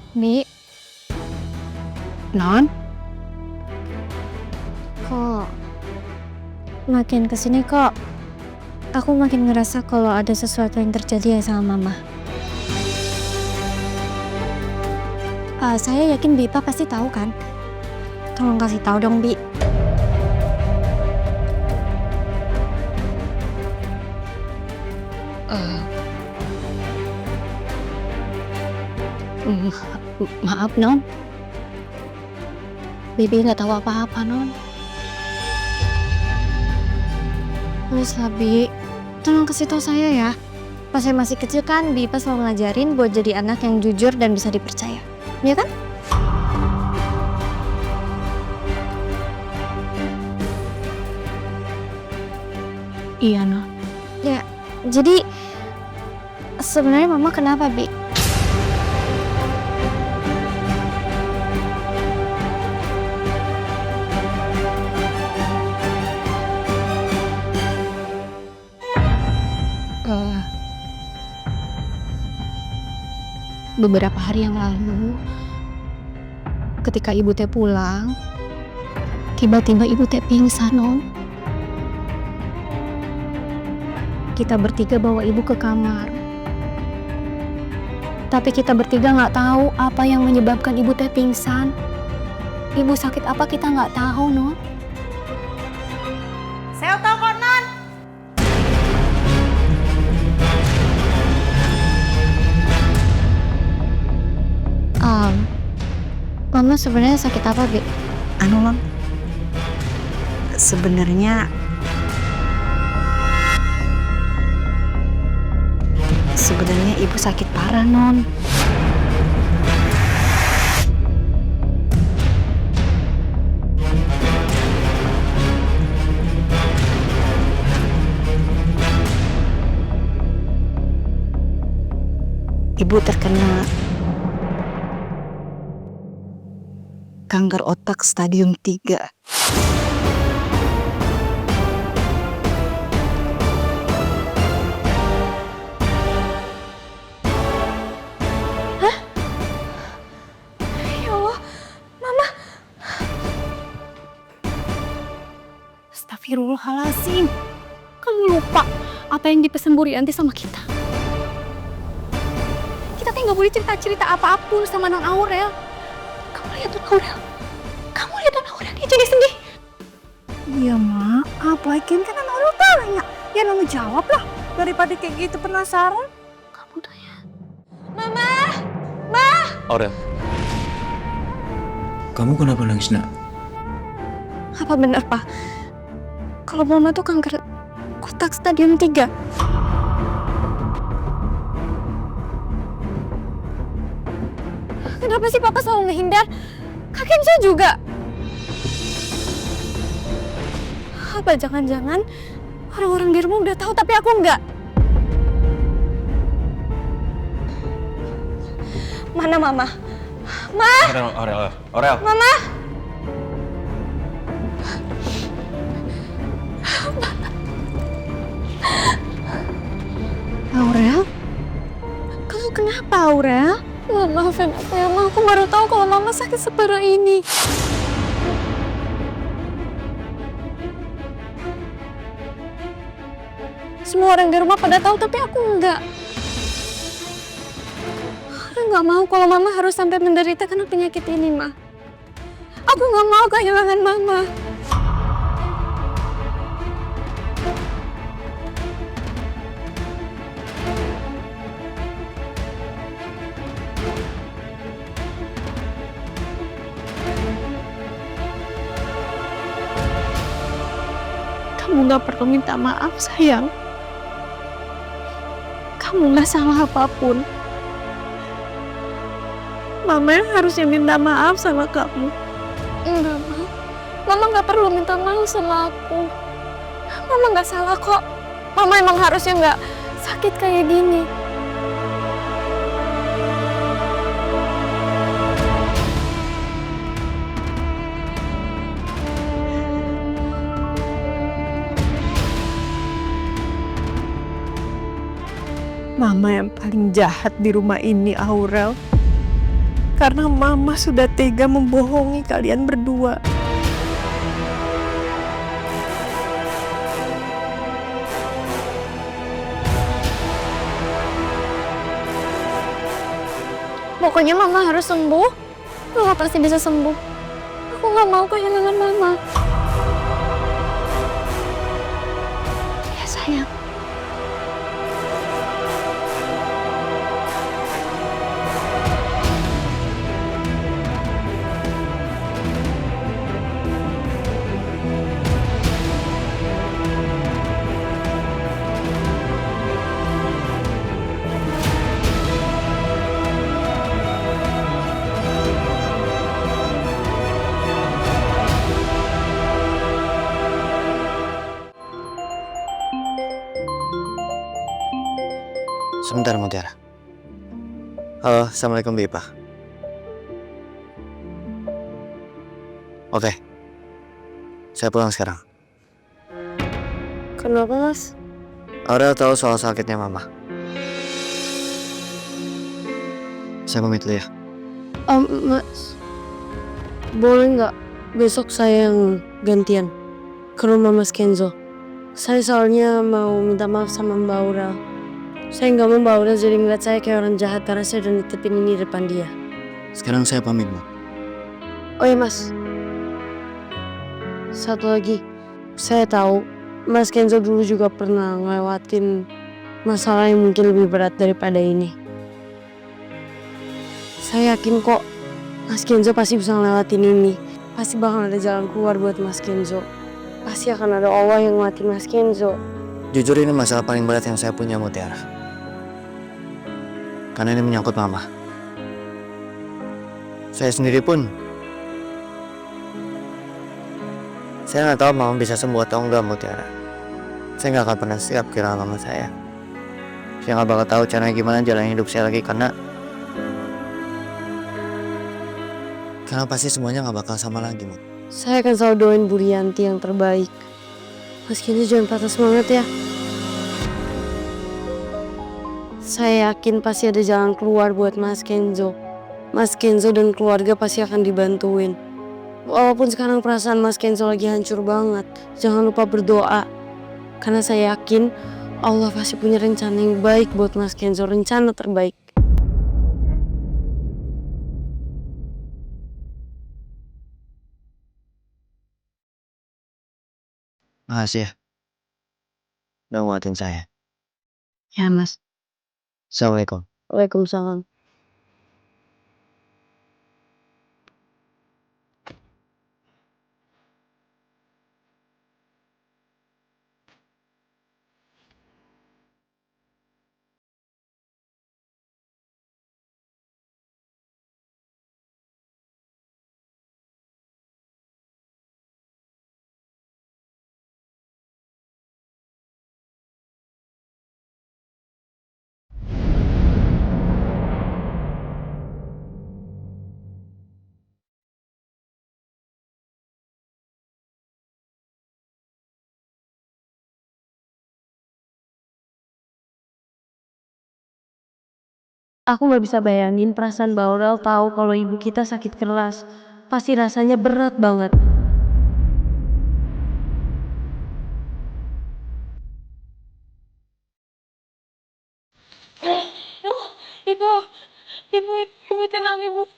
Bi, Non, kok makin kesini kok aku makin ngerasa kalau ada sesuatu yang terjadi ya sama mama. Saya yakin Bipa pasti tahu kan? Tolong kasih tahu dong, Bi. maaf Non. Bibi nggak tahu apa-apa Non. Please lah, Bi. Tolong kasih tahu saya ya. Pas saya masih kecil kan, Bipa selalu ngajarin buat jadi anak yang jujur dan bisa dipercaya. Iya kan? Iya Non. Ya, jadi sebenarnya mama kenapa, Bi? Eh, beberapa hari yang lalu, ketika ibu teh pulang, tiba-tiba ibu teh pingsan Non. Kita bertiga bawa ibu ke kamar. Tapi kita bertiga nggak tahu apa yang menyebabkan ibu teh pingsan. Ibu sakit apa kita nggak tahu, Non. Saya tahu kok, Non. Mama sebenarnya sakit apa, Bi? Anu, Non. Sebenarnya ibu sakit parah, Non. Ibu terkena kanker otak stadium 3. Ya Allah, Mama. Astagfirullahaladzim. Kamu lupa apa yang dipesan Bu Rianti sama kita? Kita kan nggak boleh cerita-cerita apapun sama Non Aurel. Kamu lihat Non Aurel. Kamu lihat Non Aurel dia jadi sedih. Iya, maaf. Lagian kan Non Aurel tanya. Ya Non jawab lah. Daripada kayak gitu penasaran. Kamu tanya. Aurel, kamu kenapa nangis, Nak? Apa benar, Pak? Kalau Mama tuh kanker otak stadium 3. Kenapa sih Papa selalu ngehindar? Kakek saya juga. Apa jangan-jangan orang-orang di rumah udah tahu tapi aku enggak? Mana Mama? Aurel. Mama! Aurel? Kamu kenapa, Aurel? Maafin aku ya, Ma. Aku baru tahu kalau Mama sakit separah ini. Semua orang di rumah pada tahu, tapi aku enggak. Aku nggak mau kalau Mama harus sampai menderita karena penyakit ini, Ma. Aku nggak mau kehilangan Mama. Kamu nggak perlu minta maaf, sayang. Kamu nggak salah apapun. Mama yang harusnya minta maaf sama kamu. Enggak, Ma. Mama nggak perlu minta maaf sama aku. Mama nggak salah kok. Mama emang harusnya nggak sakit kayak gini. Mama yang paling jahat di rumah ini, Aurel. karena mama sudah tega membohongi kalian berdua. Pokoknya mama harus sembuh. Mama pasti bisa sembuh. Aku gak mau kehilangan mama. Ya sayang. Sebentar, Mutiara. Halo, Assalamualaikum, Bipa. Oke, saya pulang sekarang. Kenapa, Mas? Aurel tahu soal sakitnya Mama. Saya pamit dulu ya. Mas, boleh nggak besok saya yang gantian ke rumah Mas Kenzo? Saya soalnya mau minta maaf sama Mbak Aurel. Saya nggak mau Mbak Aurel jadi ngeliat saya kayak orang jahat karena saya udah nitipin ini di depan dia. Sekarang saya pamit, Bu. Oh iya Mas, satu lagi. Saya tahu Mas Kenzo dulu juga pernah ngelewatin masalah yang mungkin lebih berat daripada ini. Saya yakin kok Mas Kenzo pasti bisa ngelewatin ini. Pasti bakal ada jalan keluar buat Mas Kenzo. Pasti akan ada Allah yang nguatin Mas Kenzo. Jujur ini masalah paling berat yang saya punya, Mutiara. Karena ini menyangkut Mama. Saya sendiri pun, saya nggak tahu Mama bisa sembuh atau enggak, Mutiara. Saya nggak akan pernah siap kehilangan Mama saya. Saya nggak bakal tahu caranya gimana jalan hidup saya lagi karena pasti semuanya nggak bakal sama lagi, Mut. Saya akan selalu doain Bu Rianti yang terbaik. Mas Kenzo jangan patah semangat ya. Saya yakin pasti ada jalan keluar buat Mas Kenzo. Mas Kenzo dan keluarga pasti akan dibantuin. Walaupun sekarang perasaan Mas Kenzo lagi hancur banget, jangan lupa berdoa. Karena saya yakin Allah pasti punya rencana yang baik buat Mas Kenzo, rencana terbaik. Makasih ya, udah nguatin saya. Ya Mas. Assalamualaikum. Waalaikumsalam. Aku gak bisa bayangin perasaan Mbak Aurel tahu kalau ibu kita sakit keras. Pasti rasanya berat banget. Ibu tenang ibu.